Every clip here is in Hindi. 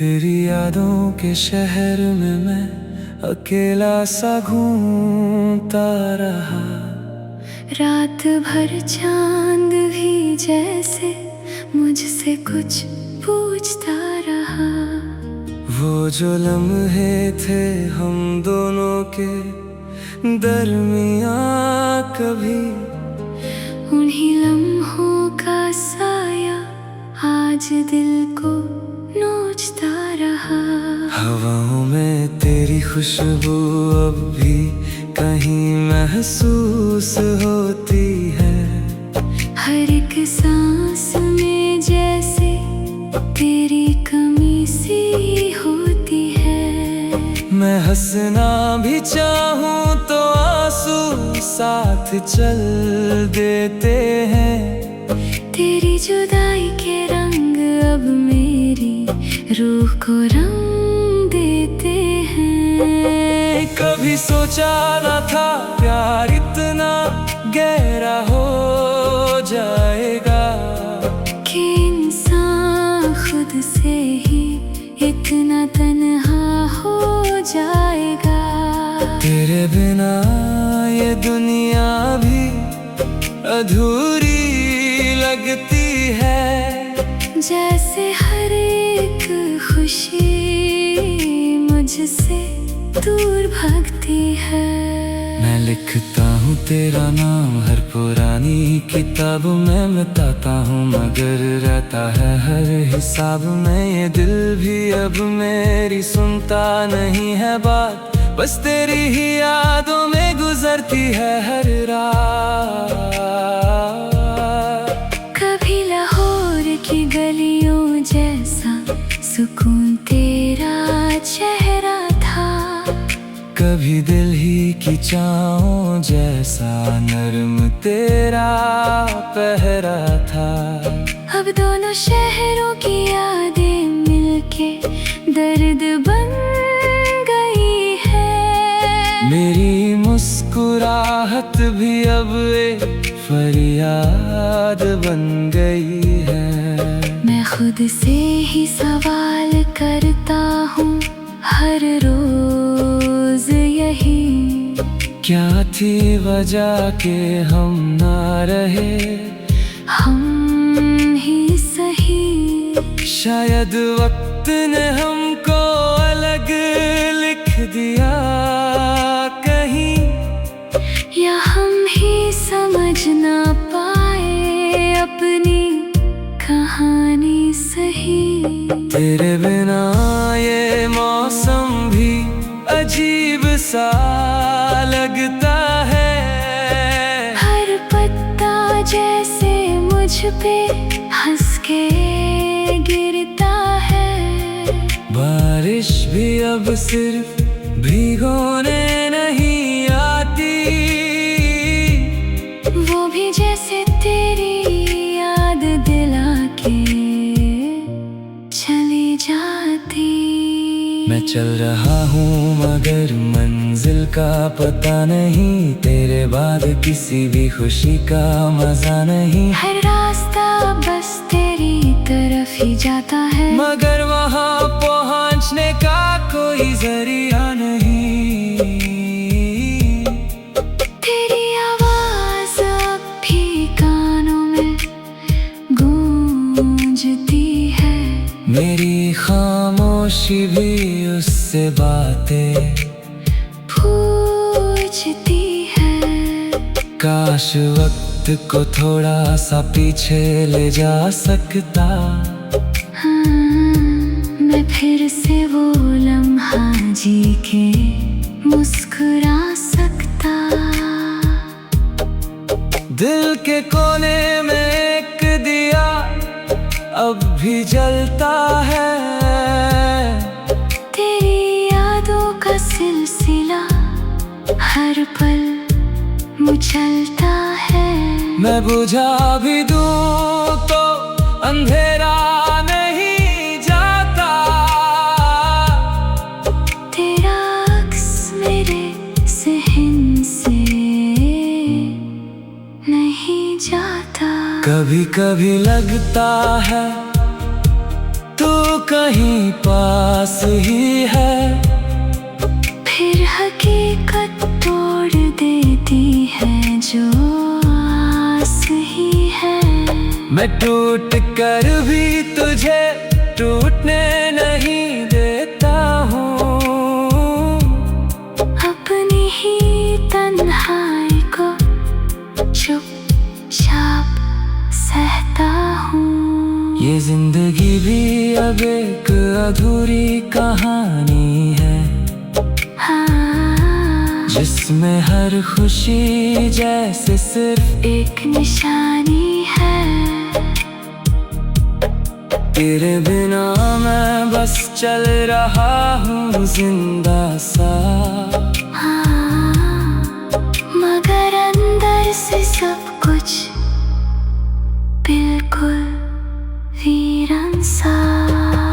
तेरी यादों के शहर में मैं अकेला सा घूमता रहा। रात भर चांद भी जैसे मुझसे कुछ पूछता रहा। वो जो लम्हे थे हम दोनों के दरमियां, कभी उन्हीं लम्हों का साया आज दिल को नोचता रहा। हवाओं में तेरी खुशबू अब भी कहीं महसूस होती है। हर एक सांस में जैसे तेरी कमी सी होती है। मैं हंसना भी चाहूं तो आंसू साथ चल देते हैं। तेरी जुदाई के रंग अब मेरी रूह को रंग देते हैं। कभी सोचा न था प्यार इतना गहरा हो जाएगा, कि इंसान खुद से ही इतना तन्हा हो जाएगा। तेरे बिना ये दुनिया भी अधूरी लगती है। जैसे हर एक खुशी मुझसे दूर भागती है। मैं लिखता हूँ तेरा नाम हर पुरानी किताब में मिटाता हूँ, मगर रहता है हर हिसाब में। ये दिल भी अब मेरी सुनता नहीं है बात, बस तेरी ही यादों में गुजरती है हर रात। कभी लाहौर की गलियों जैसा सुकून तेरा चेहरा था। कभी दिल्ली की चाहों जैसा नर्म तेरा पहरा था। अब दोनों शहरों की यादें मिलके दर्द बन गई है। मेरी मुस्कुराहट भी अब एक फरियाद बन गई है। मैं खुद से ही सवाल करता हूँ हर रोज यही, क्या थी वजह के हम ना रहे हम ही सही। शायद वक्त ने हमको अलग लिख दिया कहीं, या हम ही समझ ना पाए अपनी कहानी सही। तेरे बिना ये मौसम भी अजीब सा लगता है। हर पत्ता जैसे मुझ पे हंस के गिरता है। बारिश भी अब सिर्फ भिगोने नहीं आती, वो भी जैसे तेरी याद दिला के चली जाती। मैं चल रहा हूँ मगर मंजिल का पता नहीं, तेरे बाद किसी भी खुशी का मजा नहीं। हर रास्ता बस तेरी तरफ ही जाता है, मगर वहाँ पहुँचने का कोई जरिया नहीं। तेरी आवाज अब भी कानों में गूंजती है। मेरी खामोशी भी उससे बातें पूछती है। काश वक्त को थोड़ा सा पीछे ले जा सकता। हाँ, मैं फिर से वो लम्हा जी के मुस्कुरा सकता। दिल के कोने में एक दिया अब भी जलता है। तेरी यादों का सिलसिला हर पल मुचलता है। मैं बुझा भी दूं तो अंधेरा नहीं जाता। तेरा अक्स मेरे ज़हन से नहीं जाता। कभी कभी लगता है तू कहीं पास ही है, फिर हकीकत तोड़ देती है जो आस ही है। मैं टूट कर भी तुझे टूटने नहीं देता हूँ, अपनी ही तन्हाई को चुपचाप सहता हूँ। ये जिंदगी भी अब एक अधूरी कहानी है, हाँ, जिसमें हर खुशी जैसे सिर्फ एक निशानी है। तेरे बिना मैं बस चल रहा हूँ जिंदा सा, हाँ, मगर अंदर से सब कुछ बिल्कुल वीरान सा।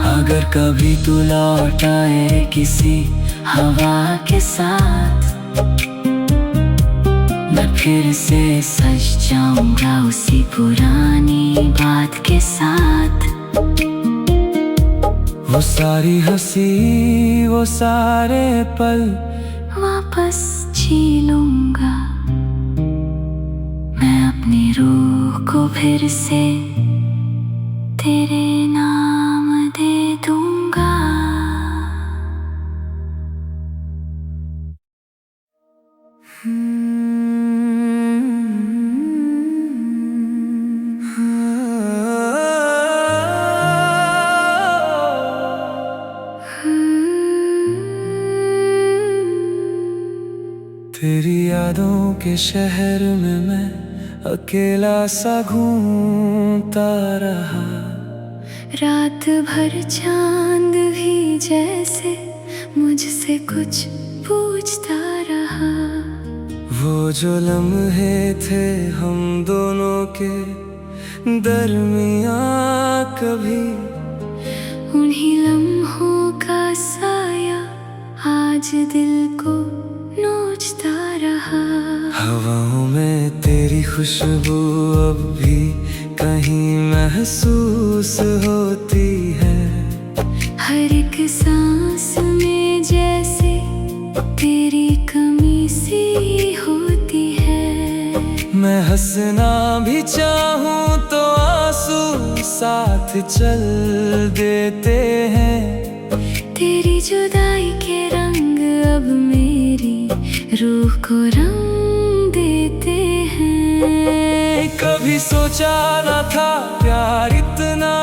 अगर कभी तू लौट आए किसी हवा के साथ, मैं फिर से सज जाऊंगा उसी पुरानी बात के साथ। वो सारी हंसी वो सारे पल वापस जी लूंगा, मैं अपनी रूह को फिर से तेरे नाम दे दूंगा। तेरी यादों के शहर में मैं अकेला सा घूमता रहा, रात भर चांद भी जैसे मुझसे कुछ पूछता रहा। वो जो लम्हे थे हम दोनों के दरमियाँ, कभी उन्हीं लम्हों का साया आज दिल को नोचता रहा। हवाओं में तेरी खुशबू अब भी कहीं महसूस होती है, हर एक सांस में जैसे तेरी कमी सी होती है। मैं हंसना भी चाहूँ तो आंसू साथ चल देते हैं, तेरी जुदाई के रंग अब मेरी रूह को रंग देते हैं। कभी सोचा न था प्यार इतना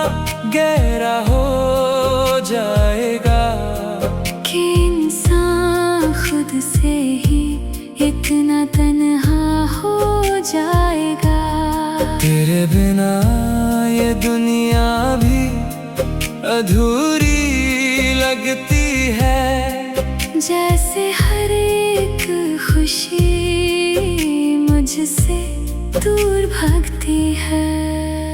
गहरा हो जाएगा, कि इंसान खुद से ही इतना तन्हा हो जाएगा। तेरे बिना ये दुनिया भी अधूरी लगती है, जैसे हर एक खुशी मुझसे दूर भागती है।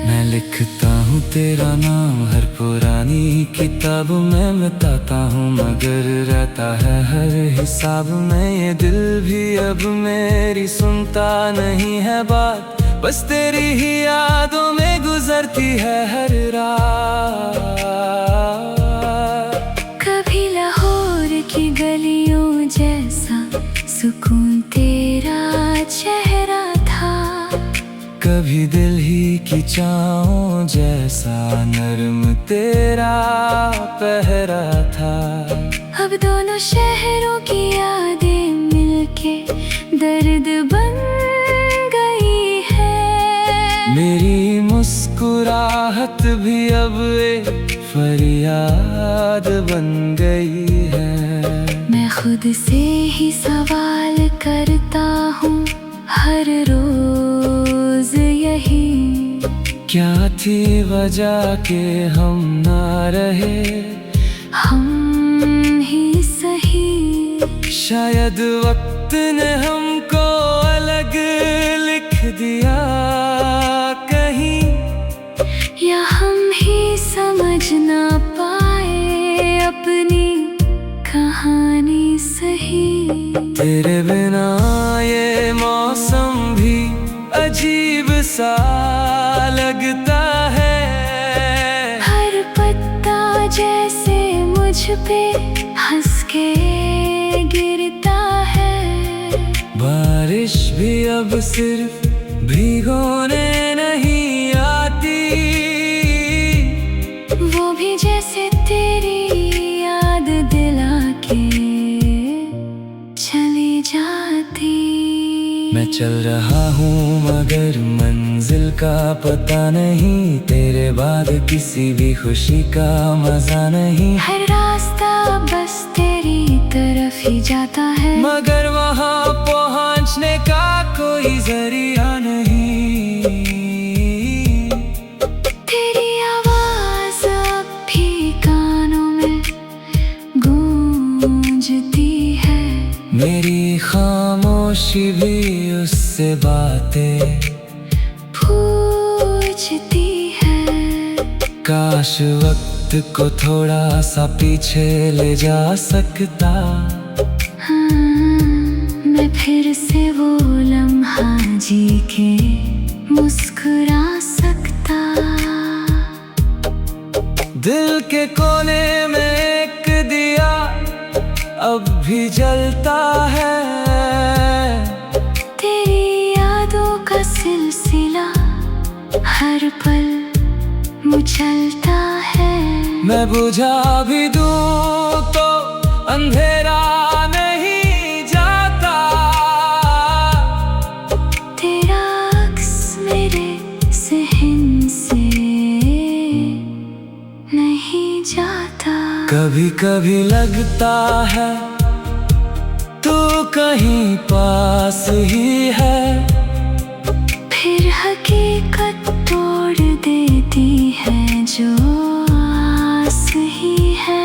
मैं लिखता हूँ तेरा नाम हर पुरानी किताब में मिटाता हूँ, मगर रहता है हर हिसाब में ये दिल भी अब मेरी सुनता नहीं है बात, बस तेरी ही यादों में गुजरती है हर रात। कभी लाहौर की गलियों जैसा सुकून तेरा चेहरा था, कभी दिल्ली की चाहों जैसा नरम तेरा पहरा था। अब दोनों शहरों की यादें मिलके दर्द बन गई है। मेरी मुस्कुराहट भी अब एक फरियाद बन गई है। मैं खुद से ही सवाल करता हूँ हर रोज यही, क्या थी वजह के हम ना रहे हम ही सही। शायद वक्त ने हमको अलग लिख दिया कहीं, या हम ही समझ ना पाए अपनी कहानी सही। तेरे बिना ये मौसम भी अजीब सा लगता है, हर पत्ता जैसे पे हंस के गिरता है। बारिश भी अब सिर्फ भिगोने नहीं आती, वो भी जैसे तेरी याद दिला के चली जाती। मैं चल रहा हूँ मगर मंजिल का पता नहीं, तेरे बाद किसी भी खुशी का मजा नहीं। हर रास्ता बस तेरी तरफ ही जाता है, मगर वहाँ पहुँचने का कोई जरिया नहीं। तेरी आवाज अब भी कानों में गूंजती है, मेरी खामोशी भी उससे बातें पूछती है। काश वक्त को थोड़ा सा पीछे ले जा सकता, हाँ, मैं फिर से वो लम्हा जी के मुस्कुरा सकता। दिल के कोने में एक दिया अब भी जलता है, तेरी यादों का सिलसिला हर पल मुचलता है। मैं बुझा भी दूं तो अंधेरा नहीं जाता, तेरा अक्स मेरे ज़हन से नहीं जाता। कभी कभी लगता है तू कहीं पास ही है, फिर हकीकत तोड़ देती है जो आस ही है।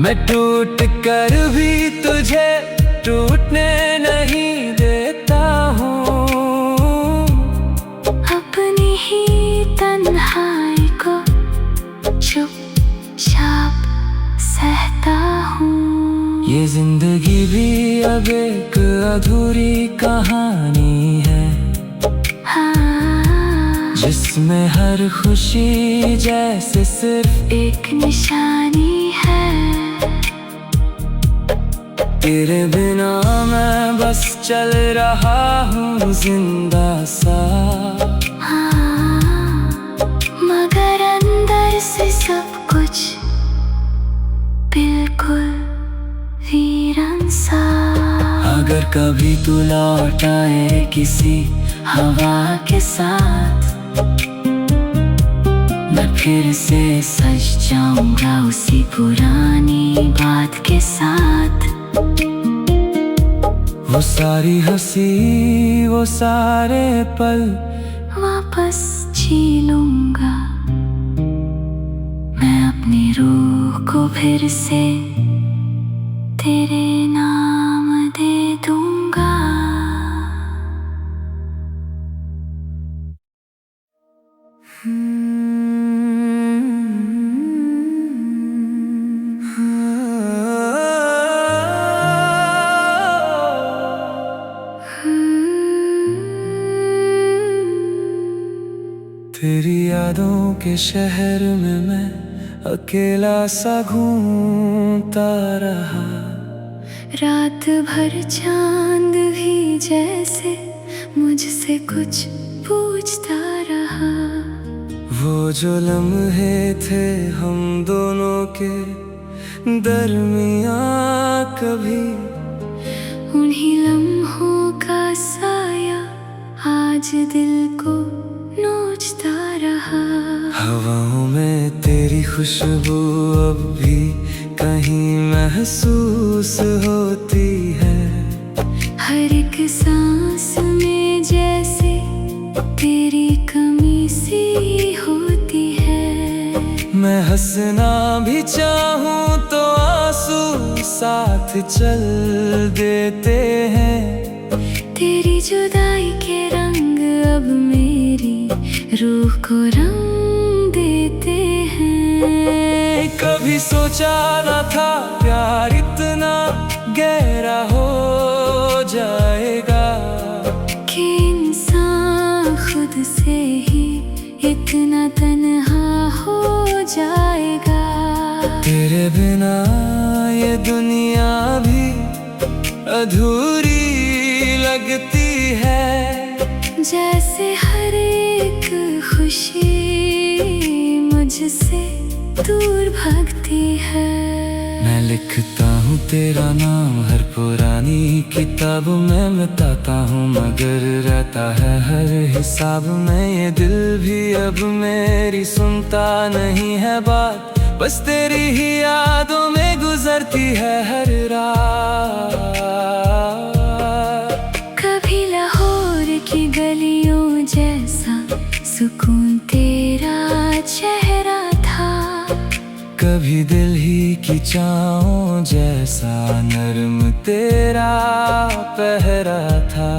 मैं टूट कर भी तुझे टूटने नहीं देता हूँ, अपनी ही तन्हाई को चुपचाप सहता हूँ। ये जिंदगी भी अब एक अधूरी कहानी है, हाँ, जिसमें हर खुशी जैसे सिर्फ एक निशानी है। तेरे बिना मैं बस चल रहा हूँ जिंदा सा, हाँ, मगर अंदर से सब कुछ बिल्कुल वीरान सा। अगर कभी तू लौट आए किसी हवा के साथ, मैं फिर से सज जाऊंगा उसी पुरानी बात के साथ। वो सारी हंसी वो सारे पल वापस जी लूंगा, मैं अपनी रूह को फिर से तेरे नाम दे दूंगा। तेरी यादों के शहर में मैं अकेला सा घूमता रहा, रात भर चांद भी जैसे मुझसे कुछ पूछता रहा। वो जो लम्हे थे हम दोनों के दरमियाँ कभी, उन्हीं लम्हों का साया आज दिल को नोचता रहा। हवाओं में तेरी खुशबू अब भी कहीं महसूस होती है, हर एक सांस में जैसे तेरी कमी सी होती है। मैं हंसना भी चाहूँ तो आंसू साथ चल देते हैं, तेरी जुदाई के रंग अब मेरी रूह को रंग देते हैं। कभी सोचा न था प्यार इतना गहरा हो जाएगा, कि इंसान खुद से ही इतना तन्हा हो जाएगा। तेरे तेरे बिना ये दुनिया भी अधूरी लगती है। जैसे हर एक खुशी मुझसे दूर भागती है। मैं लिखता हूँ तेरा नाम हर पुरानी किताब में मिटाता हूँ, मगर रहता है हर हिसाब में। ये दिल भी अब मेरी सुनता नहीं है बात, बस तेरी ही यादों में गुजरती है हर रात। कभी लाहौर की गलियों जैसा सुकून तेरा चेहरा था, कभी दिल्ली की चाहों जैसा नर्म तेरा पहरा था।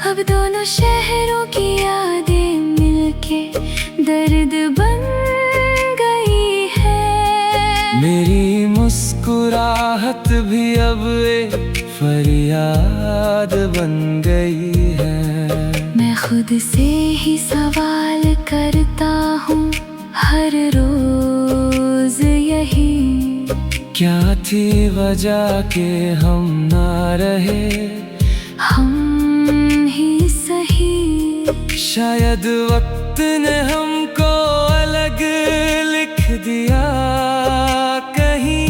अब दोनों शहरों की यादें मिलके दर्द बन गई है। मेरी मुस्कुराहट भी अब एक फरियाद बन गई है। मैं खुद से ही सवाल करता हूँ हर रोज यही, क्या थी वजह के हम ना रहे हम ही सही। शायद वक्त ने हमको अलग लिख दिया कहीं,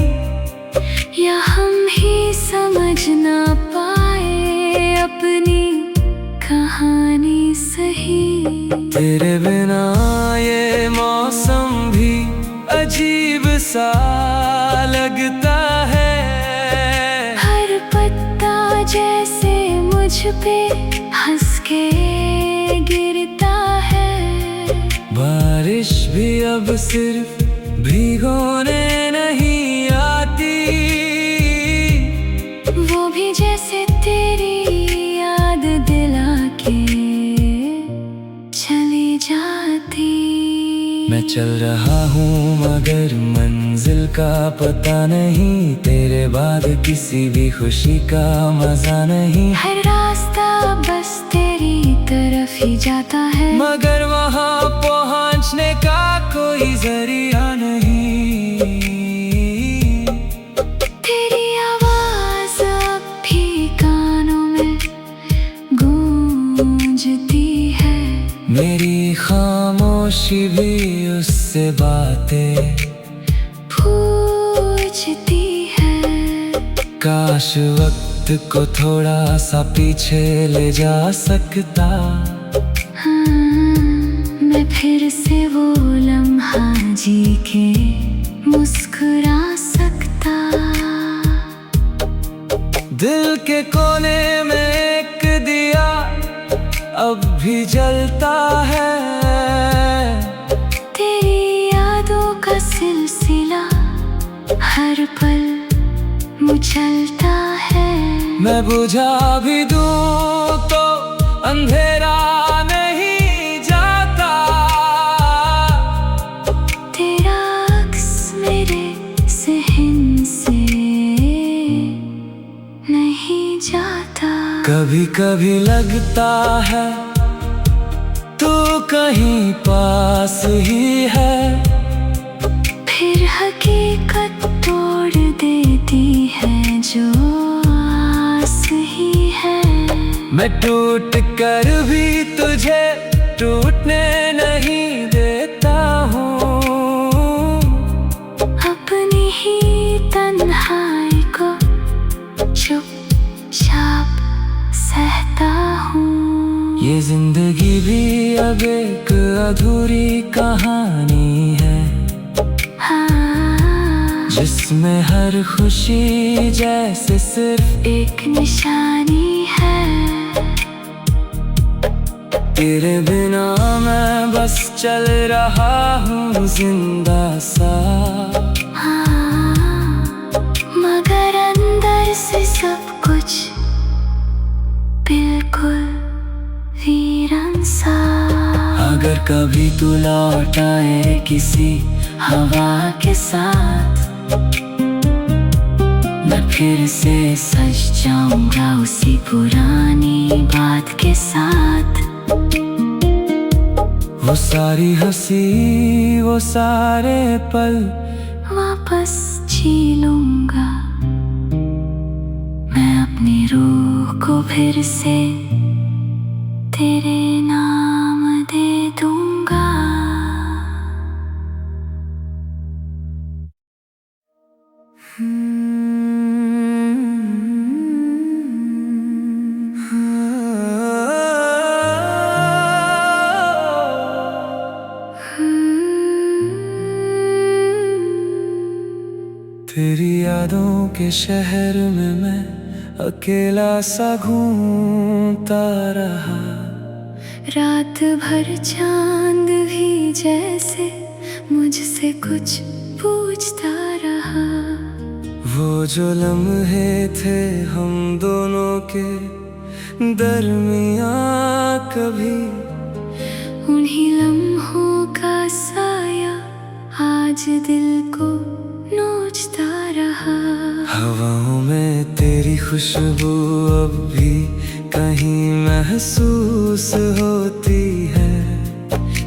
या हम ही समझ ना पाए अपनी कहानी सही। तेरे बिना ये मौसम भी अजीब सा लगता है। हर पत्ता जैसे मुझ पे हंस के गिरता है। बारिश भी अब सिर्फ भिगोने नहीं आती, वो भी जैसे तेरी याद दिला के चली जाती। मैं चल रहा हूँ मगर मंजिल का पता नहीं, तेरे बाद किसी भी खुशी का मजा नहीं। हर रास्ता बस तेरी तरफ ही जाता है, मगर वहाँ पहुँचने का कोई जरिया नहीं। तेरी आवाज अब भी कानों में गूंजती है। मेरी खामोशी भी उससे बातें पूछती है। काश वक्त को थोड़ा सा पीछे ले जा सकता, मैं फिर से वो लम्हा जी के मुस्कुरा सकता। दिल के कोने में एक दिया अब भी जलता है। तेरी यादों का सिलसिला हर पल मुचलता है। मैं बुझा भी दूं तो अंधेरा नहीं जाता, तेरा अक्स मेरे ज़हन से नहीं जाता। कभी कभी लगता है तू कहीं पास ही है, फिर हकीकत तोड़ देती है जो आस ही है। मैं टूट कर भी तुझे टूटने नहीं देता हूँ, अपनी ही तन्हाई को चुपचाप सहता हूँ। ये जिंदगी भी अब एक अधूरी कहानी है, हाँ, जिसमें हर खुशी जैसे सिर्फ एक निशानी है। तेरे बिना मैं बस चल रहा हूँ जिंदा सा, हाँ, मगर अंदर से सब कुछ बिल्कुल वीरान सा। अगर कभी तू लौट आए किसी हवा के साथ, मैं फिर से सज जाऊंगा उसी पुरानी बात के साथ। वो सारी हंसी वो सारे पल वापस जी लूंगा। मैं अपनी रूह को फिर से तेरे नाम दे दूंगा। तेरी यादों के शहर में मैं अकेला सा घूमता रहा। रात भर चांद भी जैसे मुझसे कुछ पूछता रहा। वो जो लम्हे थे हम दोनों के दरमियां, कभी उन्हीं लम्हों का साया आज दिल को नोचता रहा। हवाओं में तेरी खुशबू अब भी कहीं महसूस होती है।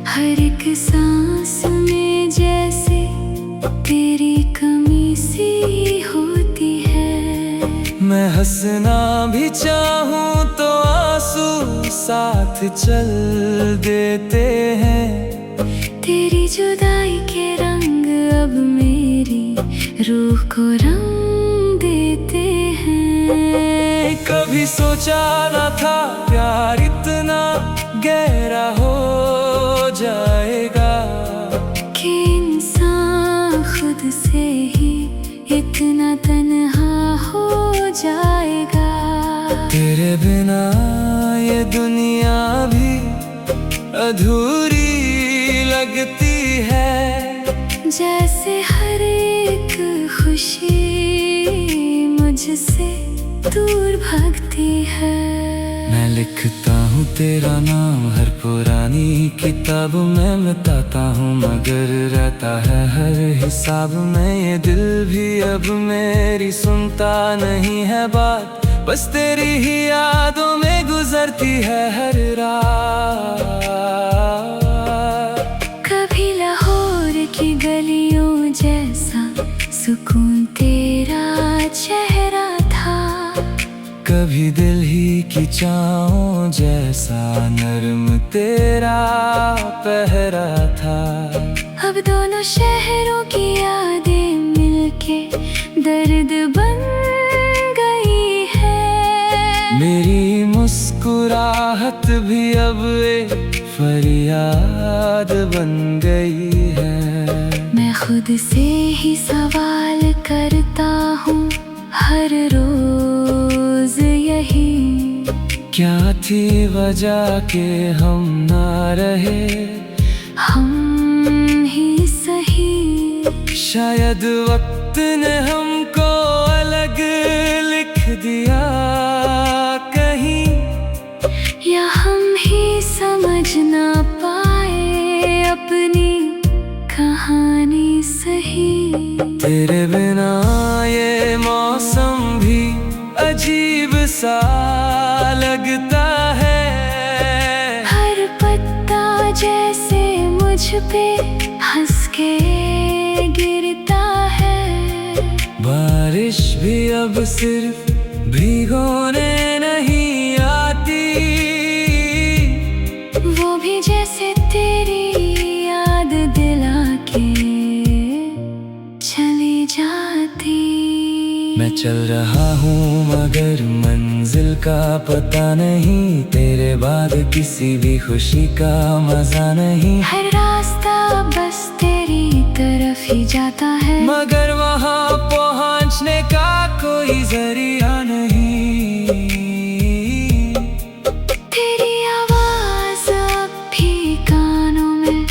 हर एक सांस में जैसे तेरी कमी सी होती है। मैं हंसना भी चाहूं तो आंसू साथ चल देते हैं। तेरी जुदाई के रंग अब मेरी रूह को रंग देते हैं। कभी सोचा न था प्यार इतना गहरा हो जाएगा, कि इंसान खुद से ही इतना तन्हा हो जाएगा। तेरे बिना ये दुनिया भी अधूरी लगती है। जैसे हर एक खुशी मुझसे दूर भागती है। मैं लिखता हूँ तेरा नाम हर पुरानी किताब में मिटाता हूँ, मगर रहता है हर हिसाब में। ये दिल भी अब मेरी सुनता नहीं है बात, बस तेरी ही यादों में गुजरती है हर रात। कभी लाहौर की गलियों जैसा सुकून तेरा चेहरा था। कभी दिल्ली की चाहों जैसा नरम तेरा पहरा था। अब दोनों शहरों की यादें मिलके दर्द बन गई है। मेरी मुस्कुराहट भी अब एक फरियाद बन गई है। मैं खुद से ही सवाल करता हूँ हर रोज यही, क्या थी वजह के हम ना रहे हम ही सही। शायद वक्त ने हमको अलग लिख दिया कहीं, या हम ही समझ ना पाए अपनी कहानी सही। तेरे बिना ये मौसम भी अजीब सा लगता है। हर पत्ता जैसे मुझ पे हंस के गिरता है। बारिश भी अब सिर्फ भिगोने नहीं आती, वो भी जैसे तेरी याद दिला के चली जाती। मैं चल रहा हूँ मगर मंजिल का पता नहीं, तेरे बाद किसी भी खुशी का मजा नहीं। हर रास्ता बस तेरी तरफ ही जाता है, मगर वहाँ पहुँचने का कोई जरिया नहीं। तेरी आवाज अब भी कानों में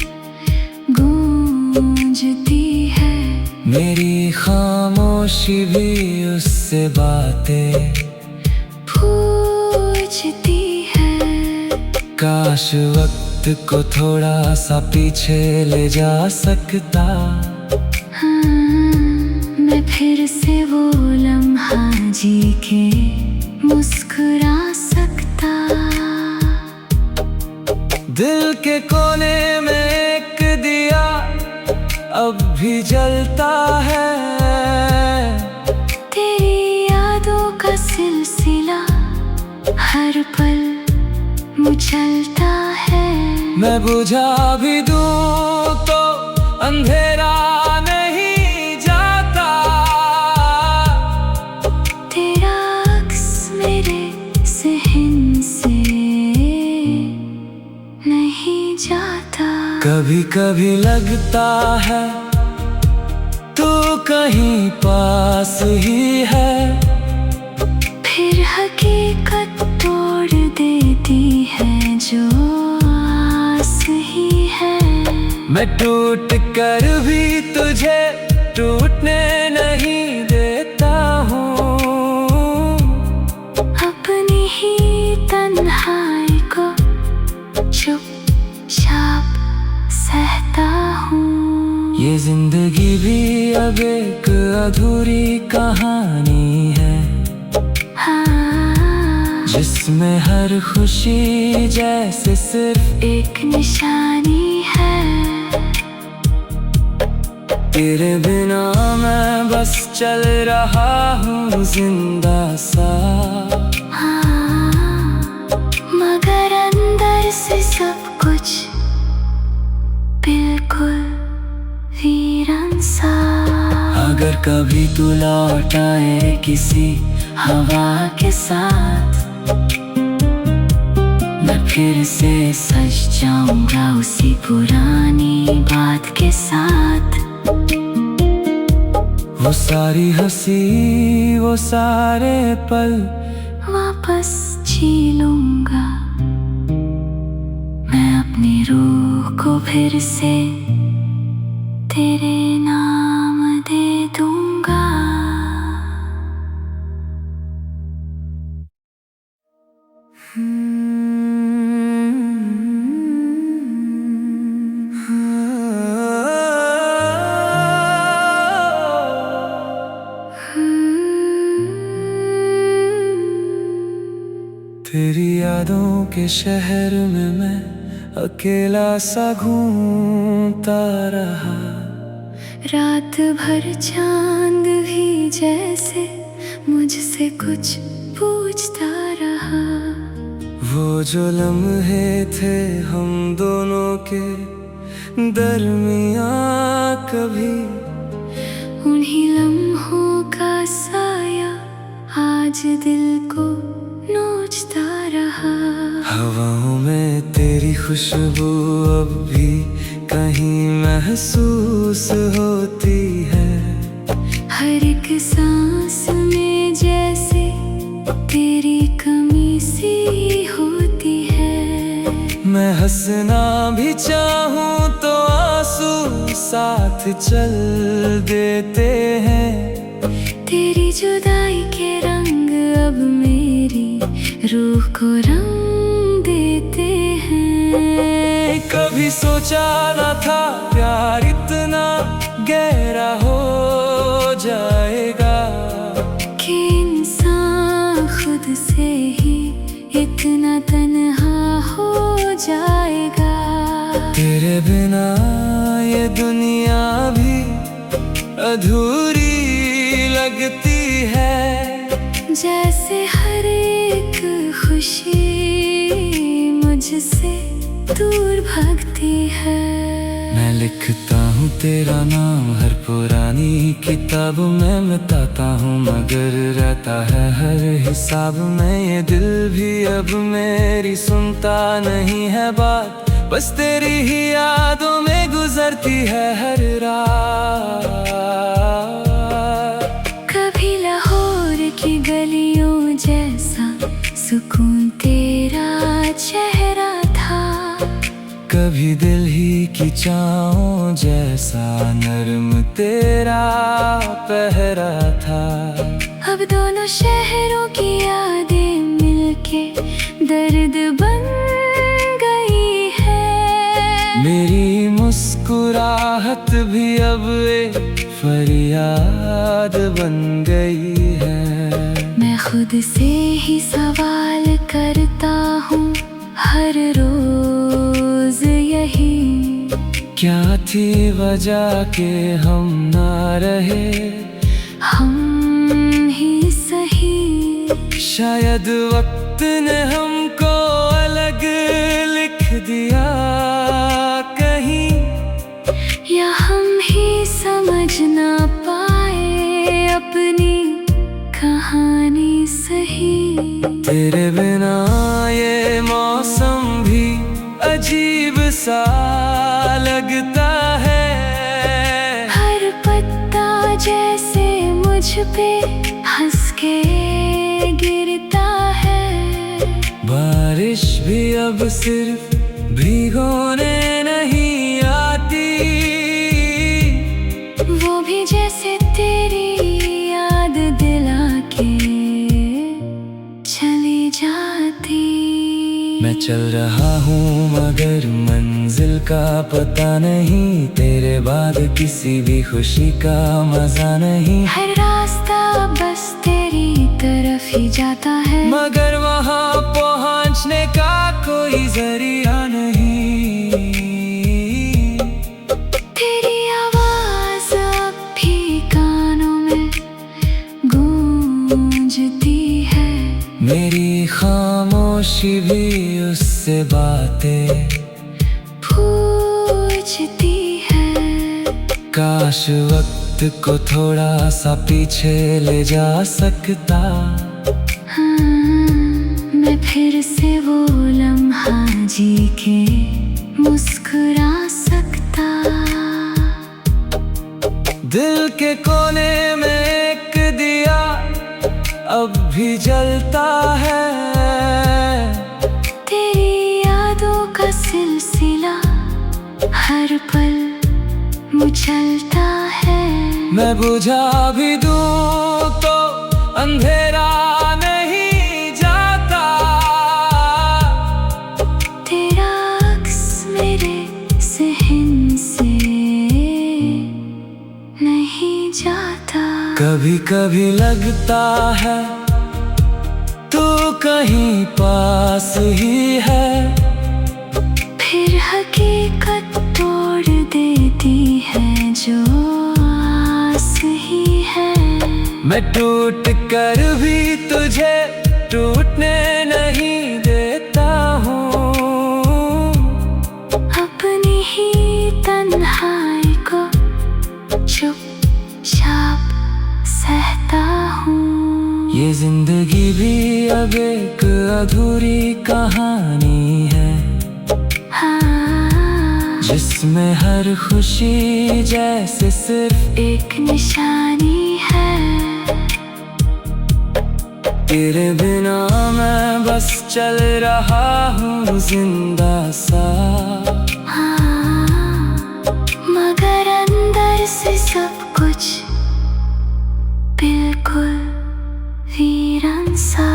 गूंजती है। मेरी खामोशी भी उससे बातें पूछती है। काश वक्त को थोड़ा सा पीछे ले जा सकता। मैं फिर से वो लम्हा जी के मुस्कुरा सकता। दिल के कोने में एक दिया अब भी जलता है। मैं बुझा भी दूं तो अंधेरा नहीं जाता। तेरा अक्स मेरे सहन से नहीं जाता। कभी कभी लगता है तू कहीं पास ही है, फिर हकीकत तोड़ देती है जो आस ही है। मैं टूट कर भी तुझे टूटने नहीं देता हूँ। अपनी ही तन्हाई को चुपचाप सहता हूँ। ये जिंदगी भी अब एक अधूरी कहानी है, हाँ, जिसमें हर खुशी जैसे सिर्फ एक निशानी है। तेरे बिना मैं बस चल रहा हूँ जिंदा सा, हाँ, मगर अंदर से सब कुछ बिल्कुल वीरान सा। अगर कभी तू लौट आए किसी हवा के साथ, मैं फिर से सज जाऊंगा उसी पुरानी बात के साथ। वो सारी हंसी वो सारे पल वापस जी लूंगा। मैं अपनी रूह को फिर से तेरे नाम दे दूंगा। तेरी यादों के शहर में मैं अकेला सा घूमता रहा। रात भर चांद भी जैसे मुझसे कुछ पूछता रहा। वो जो लम्हे थे हम दोनों के दरमियां, कभी उन्हीं लम्हों का साया आज दिल को नोचता रहा। हवाओं में तेरी खुशबू अब भी कहीं महसूस होती है। हर एक सांस में जैसे तेरी कमी सी होती है। मैं हंसना भी चाहूं तो आंसू साथ चल देते हैं। तेरी जुदाई के रंग अब मेरी रूह को रंग देते हैं। कभी सोचा न था प्यार इतना गहरा हो जाएगा, कि इंसान खुद से ही इतना तन्हा हो जाएगा। तेरे बिना ये दुनिया भी अधूरी लगती है। जैसे हर एक खुशी मुझसे दूर भागती है। मैं लिखता हूँ तेरा नाम हर पुरानी किताब में मिटाता हूँ, मगर रहता है हर हिसाब में। ये दिल भी अब मेरी सुनता नहीं है बात, बस तेरी ही यादों में गुजरती है हर रात। कभी लाहौर की गलियों जैसा सुकून तेरा चेहरा था। कभी दिल्ली की चाहों जैसा नर्म तेरा पहरा था। अब दोनों शहरों की यादें मिलके दर्द बन गई है। मेरी मुस्कुराहट भी अब एक फरियाद बन गई है। मैं खुद से ही सवाल करता हूँ हर रोज यही, क्या थी वजह के हम ना रहे हम ही सही। शायद वक्त ने हमको अलग लिख दिया। मुझ पे हंस के गिरता है। बारिश भी अब सिर्फ भिगोने नहीं आती, वो भी जैसे तेरी याद दिला के चली जाती। मैं चल रहा हूँ मगर मंजिल का पता नहीं, तेरे बाद किसी भी खुशी का मजा नहीं। हर रास्ता बस तेरी तरफ ही जाता है, मगर वहाँ पहुँचने का कोई जरिया नहीं। तेरी आवाज अब भी कानों में गूंजती है, मेरी खामोशी भी उससे बातें पूछती है। काश वक्त को थोड़ा सा पीछे ले जा सकता, हाँ, मैं फिर से वो लम्हा जी के मुस्कुरा सकता। दिल के कोने में एक दिया अब भी जलता है, तेरी यादों का सिलसिला हर पल मुचलता है। मैं बुझा भी दूं तो अंधेरा नहीं जाता, तेरा अक्स मेरे ज़हन से नहीं जाता। कभी कभी लगता है तू कहीं पास ही है, फिर हकीकत तोड़ देती है जो आस ही है। मैं टूट कर भी तुझे टूटने नहीं देता हूँ, अपनी ही तन्हाई को चुपचाप सहता हूँ। ये जिंदगी भी अब एक अधूरी कहानी है, हाँ, जिसमें हर खुशी जैसे सिर्फ एक निशानी है। तेरे बिना मैं बस चल रहा हूँ जिंदा सा, हाँ, मगर अंदर से सब कुछ बिल्कुल वीरान सा।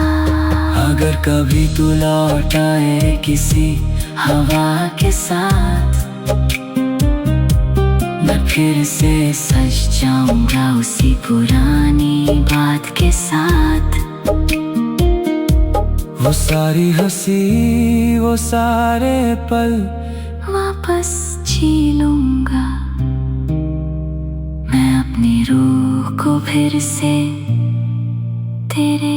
अगर कभी तू लौट आए किसी हवा के साथ, मैं फिर से सज जाऊंगा उसी पुरानी बात के साथ। वो सारी हंसी वो सारे पल वापस जी लूंगा, मैं अपनी रूह को फिर से तेरे